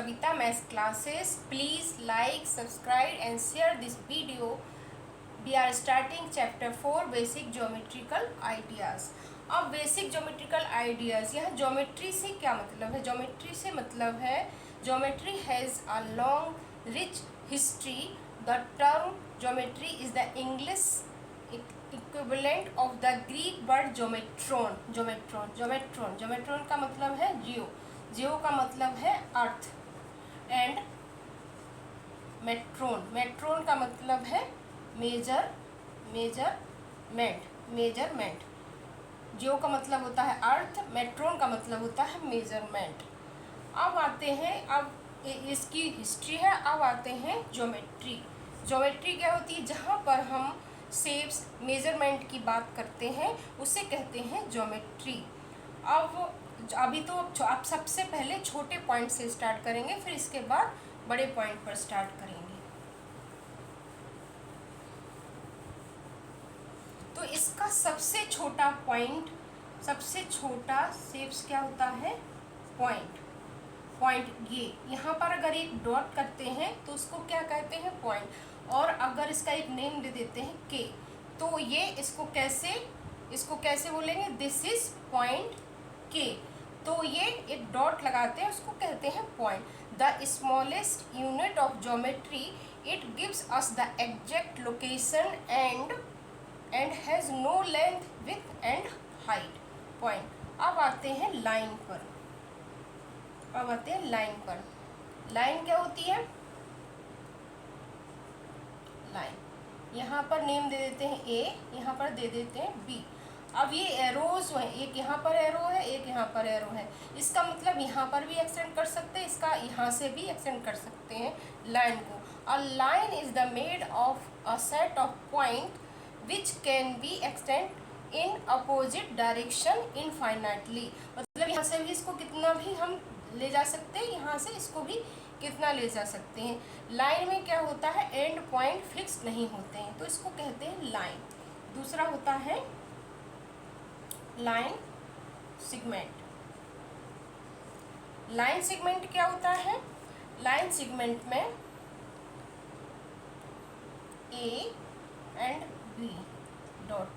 Kavita Math classes. Please like, subscribe and share this video. We are starting chapter 4 basic geometrical ideas. अब basic geometrical ideas, यह geometry से क्या मतलब है? Geometry से मतलब है geometry has a long rich history. The term geometry is the English equivalent of the Greek word geometron. Geometron का मतलब है जियो का मतलब है अर्थ, एंड मेट्रोन का मतलब है मेजरमेंट. जियो का मतलब होता है अर्थ, मेट्रोन का मतलब होता है मेजरमेंट. अब आते हैं, अब इसकी हिस्ट्री है. अब आते हैं ज्योमेट्री क्या होती है? जहाँ पर हम शेप्स मेजरमेंट की बात करते हैं उसे कहते हैं ज्योमेट्री. अभी तो आप सबसे पहले छोटे पॉइंट से स्टार्ट करेंगे, फिर इसके बाद बड़े पॉइंट पर स्टार्ट करेंगे. तो इसका सबसे छोटा शेप्स क्या होता है? पॉइंट. ये यहाँ पर अगर एक डॉट करते हैं तो उसको क्या कहते हैं? पॉइंट. और अगर इसका एक नेम दे देते हैं के, तो ये इसको कैसे बोलेंगे? दिस इज पॉइंट के. तो ये एक डॉट लगाते हैं, उसको कहते हैं point. The smallest unit of geometry, it gives us the exact location and has no length, width and height. Point. अब आते हैं लाइन पर. लाइन क्या होती है? लाइन. यहाँ पर नेम दे देते हैं ए, यहाँ पर दे देते हैं बी. अब ये एरोज हैं, एक यहाँ पर एरो है, एक यहाँ पर एरो है. इसका मतलब यहाँ पर भी एक्सटेंड कर सकते हैं, इसका यहाँ से भी एक्सटेंड कर सकते हैं लाइन को. A line is the made of a set of point which can be extend in opposite direction infinitely. मतलब यहाँ से भी इसको कितना भी हम ले जा सकते हैं, यहाँ से इसको भी कितना ले जा सकते हैं. लाइन में क्या होता है? एंड पॉइंट फिक्स नहीं होते हैं, तो इसको कहते हैं लाइन. दूसरा होता है लाइन सेगमेंट क्या होता है? लाइन सेगमेंट में ए एंड बी डॉट.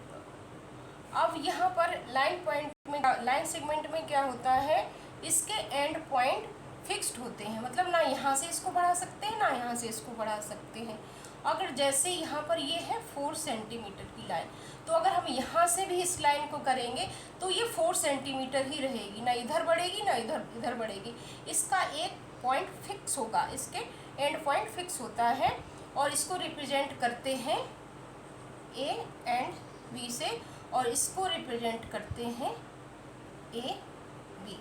अब यहाँ पर लाइन सेगमेंट में क्या होता है? इसके एंड पॉइंट फिक्स्ड होते हैं, मतलब ना यहाँ से इसको बढ़ा सकते हैं ना यहाँ से इसको बढ़ा सकते हैं. अगर जैसे यहाँ पर ये है 4 सेंटीमीटर की लाइन, तो अगर हम यहाँ से भी इस लाइन को करेंगे तो ये 4 सेंटीमीटर ही रहेगी, ना इधर बढ़ेगी ना इधर बढ़ेगी. इसका एक पॉइंट फिक्स होगा, इसके एंड पॉइंट फिक्स होता है, और इसको रिप्रेजेंट करते हैं ए एंड बी से, और इसको रिप्रेजेंट करते हैं ए बी.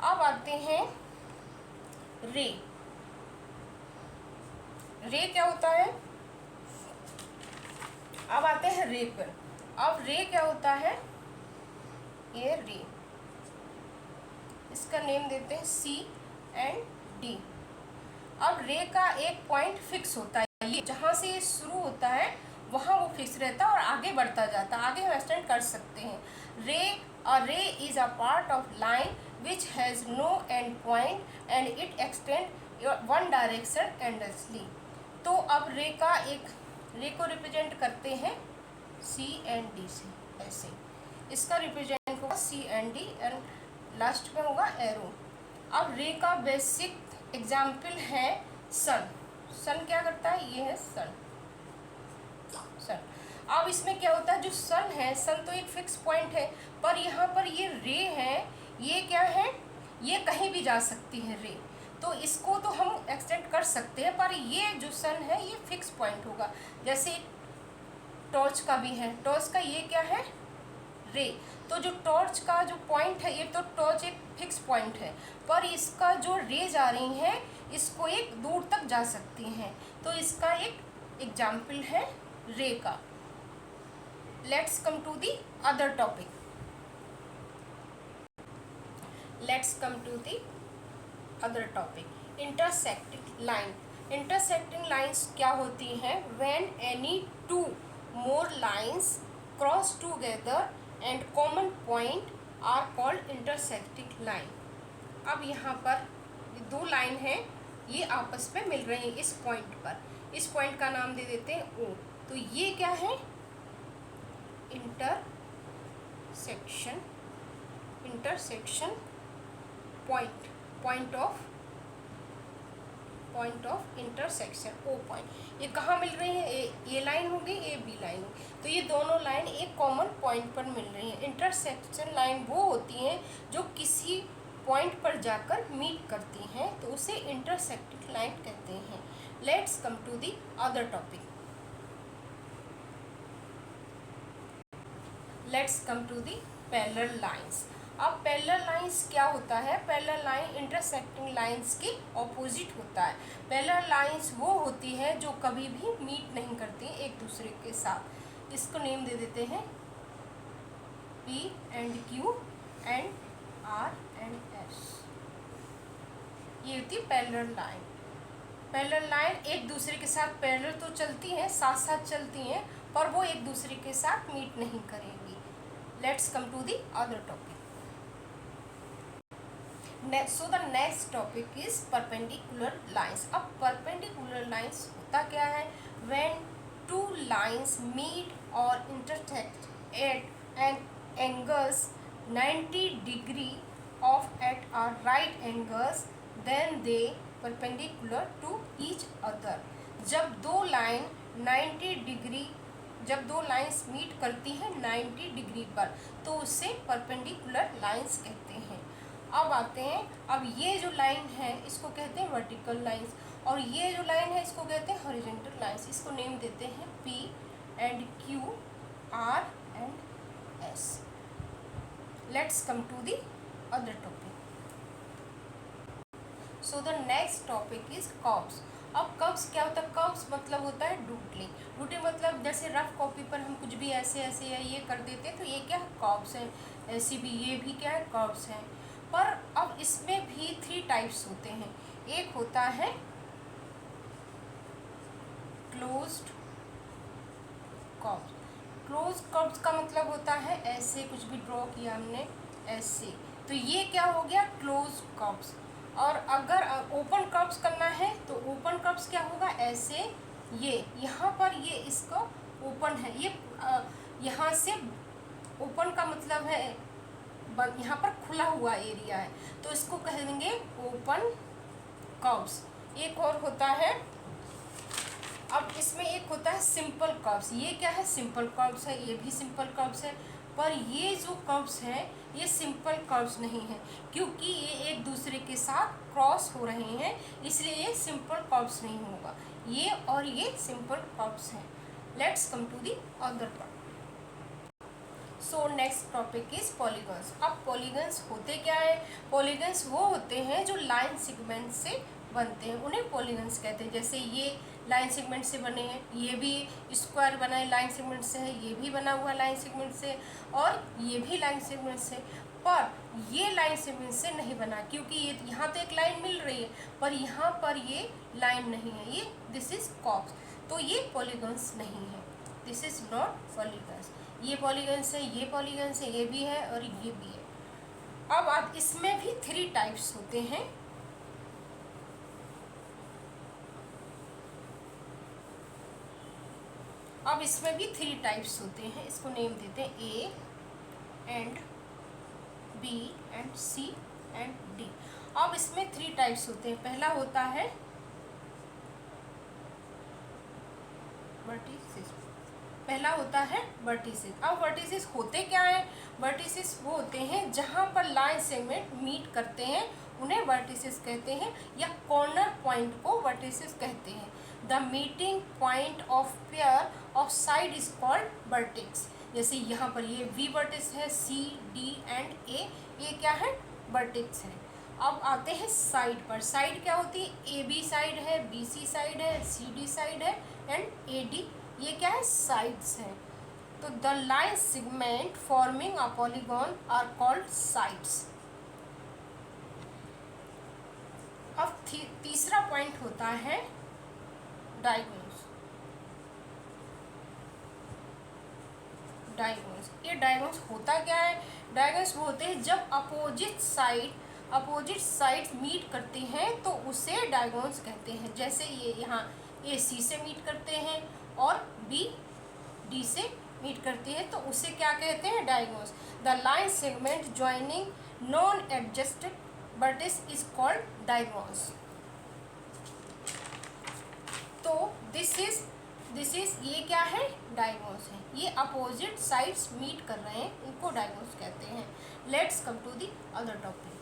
अब आते हैं रे क्या होता है? अब आते हैं रे पर. अब रे क्या होता है? ये रे, इसका नेम देते हैं सी एंड डी. अब रे का एक पॉइंट फिक्स होता है, ये जहाँ से ये शुरू होता है वहाँ वो फिक्स रहता है और आगे बढ़ता जाता है, आगे हम एक्सटेंड कर सकते हैं. Ray is a part of line which has no end point and it extend one direction endlessly. तो अब रे को रिप्रेजेंट करते हैं सी एंड डी से, ऐसे. इसका रिप्रेजेंट होगा सी एंड डी, एंड लास्ट में होगा एरो. अब रे का बेसिक एग्जाम्पल है सन क्या करता है? ये है सन. अब इसमें क्या होता है? जो सन तो एक फिक्स पॉइंट है, पर यहाँ पर ये रे है, ये क्या है? ये कहीं भी जा सकती है रे, तो इसको तो हम एक्सटेंड कर सकते हैं, पर ये जो सन है ये फिक्स पॉइंट होगा. जैसे टॉर्च का भी है, टॉर्च का ये क्या है? रे. तो जो टॉर्च का जो पॉइंट है, ये तो टॉर्च एक फिक्स पॉइंट है, पर इसका जो रेज आ रही हैं इसको एक दूर तक जा सकती हैं, तो इसका एक एग्जाम्पल है रे का. Let's come to the other topic. Intersecting lines क्या होती हैं? When any two more lines cross together and common point are called intersecting line. अब यहाँ पर दो लाइन है ये आपस में मिल रहे हैं इस पॉइंट पर, इस पॉइंट का नाम दे देते हैं ओ। तो ये क्या है, intersection, intersection point, point of intersection O point. ये कहाँ मिल रही है, ये लाइन होगी, ये बी लाइन होगी, तो ये दोनों लाइन एक कॉमन पॉइंट पर मिल रही हैं। इंटरसेक्शन लाइन वो होती हैं जो किसी पॉइंट पर जाकर मीट करती हैं, तो उसे इंटरसेक्टिंग लाइन कहते हैं। Let's come to the other topic. Let's come to the parallel lines. अब पैरेलल लाइंस क्या होता है, पैरेलल लाइन इंटरसेक्टिंग लाइंस के ऑपोजिट होता है। पैरेलल लाइंस वो होती है जो कभी भी मीट नहीं करती एक दूसरे के साथ। इसको नेम दे देते हैं P and Q and R and S। ये होती है पैरेलल लाइन। पैरेलल लाइन एक दूसरे के साथ पैरेलल तो चलती हैं, साथ साथ चलती हैं, पर वो एक दूसरे के साथ मीट नहीं करेंगी। Let's come to the other topic. So the next topic is perpendicular lines। अब perpendicular lines होता क्या है, when two lines meet or intersect at an angles 90 degree of at a right angles then they perpendicular to each other। जब दो line 90 degree, जब दो lines meet करती हैं 90 डिग्री पर, तो उसे परपेंडिकुलर लाइंस कहते हैं। अब आते हैं, अब ये जो लाइन है इसको कहते हैं वर्टिकल लाइंस, और ये जो लाइन है इसको कहते हैं हॉरिजॉन्टल लाइंस। इसको नेम देते हैं P and Q, R and S। Let's come to the other topic. So the next topic is curves. अब कर्व्स क्या होता है, कर्व्स मतलब होता है डूडलिंग। डूडलिंग मतलब जैसे रफ कॉपी पर हम कुछ भी ऐसे ऐसे या ये कर देते हैं, तो ये क्या है, कर्व्स है। ऐसी भी ये भी क्या है, कर्व्स हैं। पर अब इसमें भी 3 टाइप्स होते हैं। एक होता है क्लोज्ड कर्व्स। क्लोज कर्व्स का मतलब होता है ऐसे कुछ भी ड्रॉ किया हमने ऐसे, तो ये क्या हो गया, क्लोज कर्व्स। और अगर ओपन कर्व्स करना है तो ओपन कर्व्स क्या होगा, ऐसे, ये यहाँ पर ये इसको ओपन है, ये यहाँ से ओपन का मतलब है यहाँ पर खुला हुआ एरिया है, तो इसको कह देंगे ओपन कर्व्स। एक और होता है, अब इसमें एक होता है सिंपल कर्व्स। ये क्या है, सिंपल कर्व्स है, ये भी सिंपल कर्व्स है, पर ये जो कर्व्स हैं ये सिंपल कर्व्स नहीं है, क्योंकि ये एक दूसरे के साथ क्रॉस हो रहे हैं, इसलिए ये सिंपल कर्व्स नहीं होगा। ये और ये सिंपल कर्व्स हैं। Let's come to the other part. So next topic is polygons. अब पॉलीगन्स होते क्या है, पॉलीगन्स वो होते हैं जो लाइन सेगमेंट से बनते हैं, उन्हें पॉलीगन्स कहते हैं। जैसे ये लाइन सेगमेंट से बने हैं, ये भी स्क्वायर बना है लाइन सेगमेंट से है, ये भी बना हुआ लाइन सेगमेंट से, और ये भी लाइन सेगमेंट से। पर ये लाइन सेगमेंट से नहीं बना, क्योंकि ये यहाँ तो एक लाइन मिल रही है, पर यहाँ पर ये लाइन नहीं है, ये दिस इज कर्व्स, तो ये पॉलीगन्स नहीं है, दिस इज नॉट पॉलीगन्स। ये पॉलीगन्स है, ये पॉलीगन्स है, ये भी है और ये भी है। अब इसमें भी 3 टाइप्स होते हैं। अब इसमें भी 3 टाइप्स होते हैं, इसको नेम देते हैं A and B and C and D। अब इसमें 3 टाइप्स होते हैं। पहला होता है वर्टिसेस, पहला होता है वर्टिसेस। अब वर्टिसेस होते क्या है, वर्टिसेस वो होते हैं जहाँ पर लाइन सेगमेंट मीट करते हैं, उन्हें वर्टिसेस कहते हैं, या कॉर्नर पॉइंट को वर्टिसेस कहते हैं। The meeting point of pair of side is called vertex. जैसे यहाँ पर ये V वर्टेक्स है, C, D एंड A, ये क्या है, वर्टेक्स है। अब आते हैं साइड पर। साइड क्या होती है, AB साइड है, BC साइड है, CD साइड है एंड AD, ये क्या है, साइड्स हैं। तो the line segment forming a polygon are called sides. अब तीसरा पॉइंट होता है डायगोनल्स। डायगोनल्स, ये डायगोनल्स होता क्या है, डायगोनल्स वो होते हैं जब opposite side opposite sides meet करते हैं तो उसे डायगोनल्स कहते हैं। जैसे ये यहाँ ए सी से मीट करते हैं और बी डी से मीट करती है तो उसे क्या कहते हैं, diagonals. The line segment joining non adjusted vertices is called diagonals. तो दिस इज ये क्या है, डायगोनल्स है। ये अपोजिट साइड्स मीट कर रहे हैं, उनको डायगोनल्स कहते हैं। Let's come to the other topic.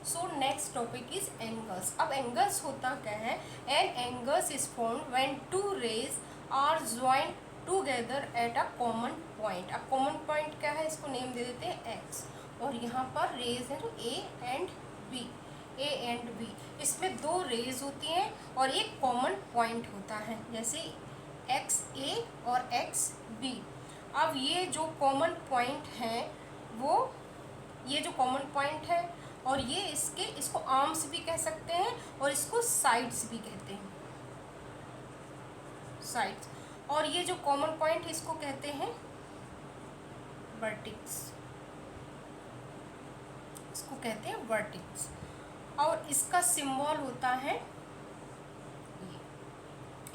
So next topic is angles. अब एंगल्स होता क्या है, an angles is formed when two rays are joint together at a common point. अब कॉमन पॉइंट क्या है, इसको नेम दे देते हैं एक्स, और यहाँ पर रेज है A and B, A and B. इसमें दो रेज होती हैं और एक कॉमन पॉइंट होता है, जैसे एक्स ए और एक्स बी। अब ये जो कॉमन पॉइंट है वो, ये जो कॉमन पॉइंट है और ये इसको आर्म्स भी कह सकते हैं और इसको साइड्स भी कहते हैं, साइड्स। और ये जो कॉमन पॉइंट इसको कहते हैं वर्टेक्स, इसको कहते हैं वर्टेक्स। और इसका सिंबल होता है ये,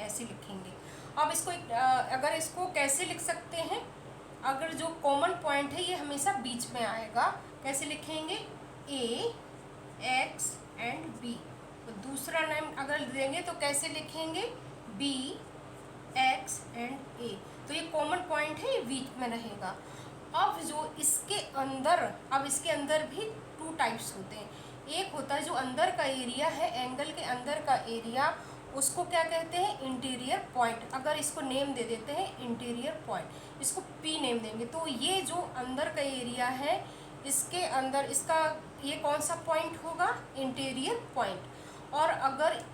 ऐसे लिखेंगे। अब इसको अगर इसको कैसे लिख सकते हैं, अगर जो कॉमन पॉइंट है ये हमेशा बीच में आएगा, कैसे लिखेंगे, ए एक्स एंड बी। तो दूसरा नाम अगर देंगे तो कैसे लिखेंगे, बी एक्स एंड ए। तो ये कॉमन पॉइंट है, ये बीच में रहेगा। अब जो इसके अंदर भी टू टाइप्स होते हैं। एक होता है जो अंदर का एरिया है, एंगल के अंदर का एरिया, उसको क्या कहते हैं, इंटीरियर पॉइंट। अगर इसको नेम दे देते हैं इंटीरियर पॉइंट, इसको पी नेम देंगे। तो ये जो अंदर का एरिया है, इसके अंदर इसका ये कौन सा पॉइंट होगा, इंटीरियर पॉइंट। और अगर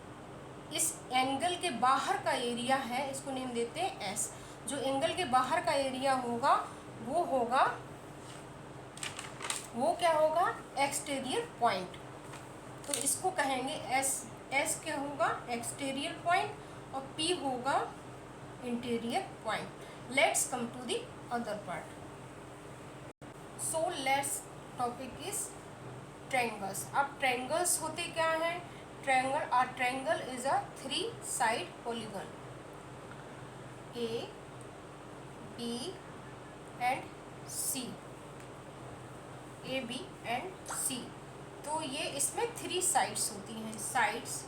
इस एंगल के बाहर का एरिया है, इसको नेम देते हैं एस। जो एंगल के बाहर का एरिया होगा वो क्या होगा, एक्सटीरियर पॉइंट। तो इसको कहेंगे एस क्या होगा, एक्सटीरियर पॉइंट, और पी होगा interior point. Let's come to the other part. So let's topic is triangles. अब ट्रायंगल्स होते क्या हैं, triangle is a 3 side polygon, A B and C, A B and C. तो ये इसमें 3 साइड्स होती हैं, sides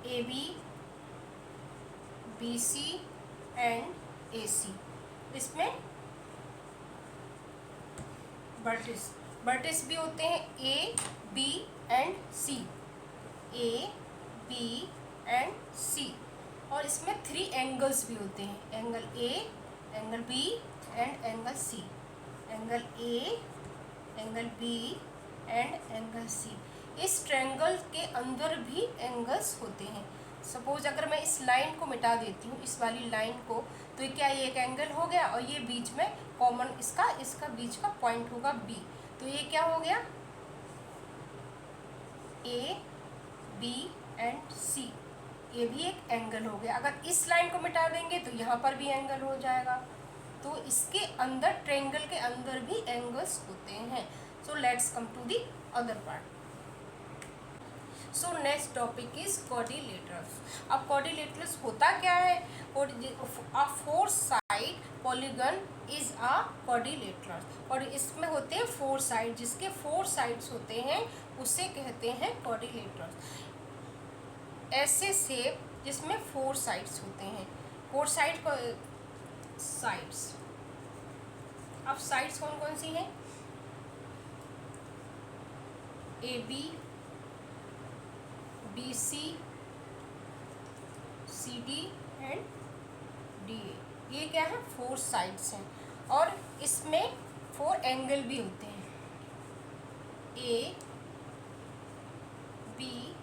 A B C and A C. इसमें वर्टिस भी होते हैं, A B and C, A B and C. और इसमें 3 एंगल्स भी होते हैं, angle A, angle B and angle C, angle A, angle B and angle C. इस ट्रायंगल के अंदर भी एंगल्स होते हैं। सपोज अगर मैं इस लाइन को मिटा देती हूँ, इस वाली लाइन को, तो क्या ये एक एंगल हो गया, और ये बीच में कॉमन इसका बीच का पॉइंट होगा बी। तो ये क्या हो गया, ए बी एंड सी, ये भी एक एंगल हो गया। अगर इस लाइन को मिटा देंगे तो यहाँ पर भी एंगल हो जाएगा। तो इसके अंदर, ट्रायंगल के अंदर भी एंगल्स होते हैं। So let's come to the other part. So next topic is quadrilaterals. अब क्वाड्रिलेटरल्स होता क्या है, a 4 side polygon is a quadrilateral. और इसमें होते हैं 4 साइड, जिसके 4 साइड्स होते हैं उसे कहते हैं क्वाड्रिलेटरल्स। ऐसे शेप जिसमें 4 साइड्स होते हैं, 4 साइड को साइड्स। अब साइड्स कौन कौन सी हैं, A B C D and D A. ये क्या है, 4 साइड्स हैं। और इसमें 4 एंगल भी होते हैं, A B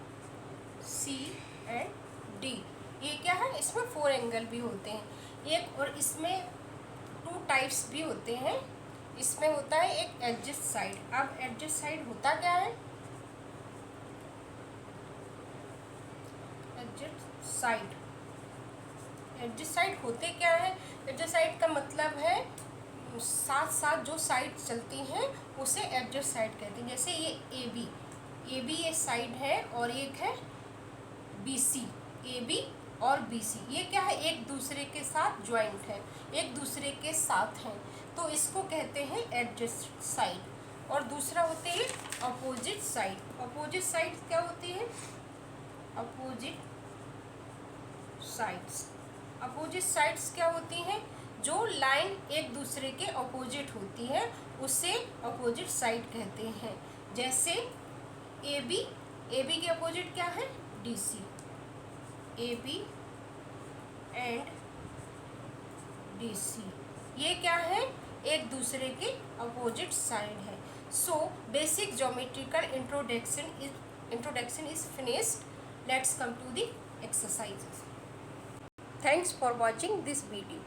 C and D. ये क्या है, इसमें 4 एंगल भी होते हैं। एक और इसमें 2 टाइप्स भी होते हैं। इसमें होता है एक एडजस्ट साइड। अब एडजस्ट साइड होता क्या है, एडजस्ट साइड होते क्या है, एडजस्ट साइड का मतलब है साथ साथ जो साइड चलती हैं उसे एडजस्ट साइड कहते हैं। जैसे ये ए बी ये साइड है और एक है बी सी, ए बी और बी सी, ये क्या है, एक दूसरे के साथ ज्वाइंट है, एक दूसरे के साथ हैं, तो इसको कहते हैं एडजस्ट साइड। और दूसरा होते हैं अपोजिट साइड। अपोजिट साइड क्या होती है, अपोजिट साइड्स। अपोजिट साइड्स क्या होती हैं, जो लाइन एक दूसरे के अपोजिट होती है उसे अपोजिट साइड कहते हैं। जैसे ए बी के अपोजिट क्या है, D C, A B and D C, ये क्या है, एक दूसरे के अपोजिट साइड है। So basic geometrical introduction is finished. Let's come to the exercises. Thanks for watching this video.